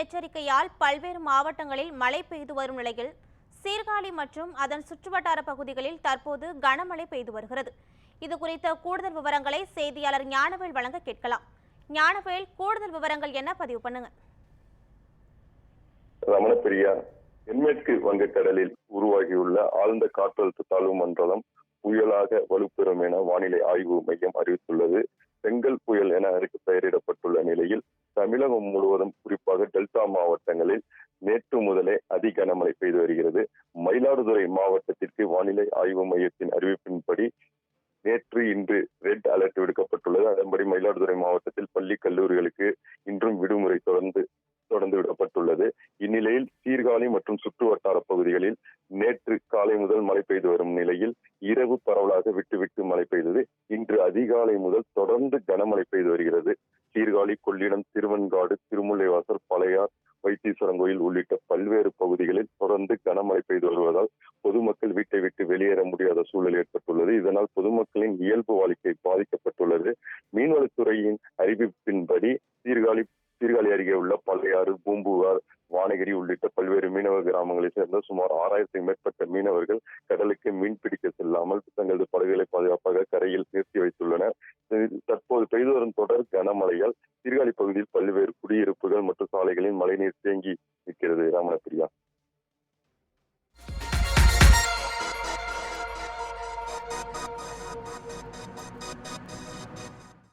எச்சரிக்கையால் பல்வேறு மாவட்டங்களில் மழை பெய்து வரும் நிலையில் சீர்காழி மற்றும் அதன் சுற்றுவட்டார பகுதிகளில் தற்போது கனமழை பெய்து வருகிறது. இது குறித்த கூடுதல் விவரங்களை செய்தியாளர் ஞானவேல் வழங்க கேட்கலாம். ஞானவேல், கூடுதல் விவரங்கள் என்ன, பதிவு பண்ணுங்க. ரமணப்பிரியா, தென்மேற்கு வங்கக்கடலில் உருவாகியுள்ள ஆழ்ந்த காற்றழுத்த தாழ்வு மண்டலம் புயலாக வலுப்பெறும் என வானிலை ஆய்வு மையம் அறிவித்துள்ளது. செங்கல் புயல் என அதற்கு பெயரிடப்பட்டுள்ள நிலையில் தமிழகம் முழுவதும், குறிப்பாக டெல்டா மாவட்டங்களில் நேற்று முதலே அதி கனமழை பெய்து வருகிறது. மயிலாடுதுறை மாவட்டத்திற்கு வானிலை ஆய்வு மையத்தின் அறிவிப்பின்படி நேற்று இன்று ரெட் அலர்ட் விடுக்கப்பட்டுள்ளது. அதன்படி மயிலாடுதுறை மாவட்டத்தில் பள்ளி கல்லூரிகளுக்கு இன்றும் விடுமுறை தொடர்ந்து விடப்பட்டுள்ளது. இந்நிலையில் சீர்காழி மற்றும் சுற்று வட்டார பகுதிகளில் நேற்று காலை முதல் மழை பெய்து வரும் நிலையில் இரவு பரவலாக விட்டு மழை பெய்தது. இன்று அதிகாலை முதல் தொடர்ந்து கனமழை பெய்து வருகிறது. சீர்காழி, கொள்ளிடம், திருவெண்காடு, திருமுல்லைவாசல், பழையார், வைத்தீஸ்வரன் உள்ளிட்ட பல்வேறு பகுதிகளில் தொடர்ந்து கனமழை பெய்து வருவதால் பொதுமக்கள் வீட்டை விட்டு வெளியேற முடியாத சூழல் ஏற்பட்டுள்ளது. இதனால் பொதுமக்களின் இயல்பு வாழ்க்கை பாதிக்கப்பட்டுள்ளது. மீன்வளத்துறையின் அறிவிப்பின்படி சீர்காழி அருகே உள்ள பழையாறு, பூம்புகார், வானகிரி உள்ளிட்ட பல்வேறு மீனவ கிராமங்களை சேர்ந்த சுமார் 6000க்கும் மேற்பட்ட மீனவர்கள் கடலுக்கு மீன் பிடிக்க செல்லாமல் தங்களது படகுகளை பாதுகாப்பாக கரையில் நிறுத்தி வைத்துள்ளனர். தற்போது பெய்து வரும் தொடர் கனமழையால் சீர்காழி பகுதியில் பல்வேறு குடியிருப்புகள் மற்றும் சாலைகளில் மழைநீர் தேங்கி நிற்கிறது. ராமணப்பிரியா.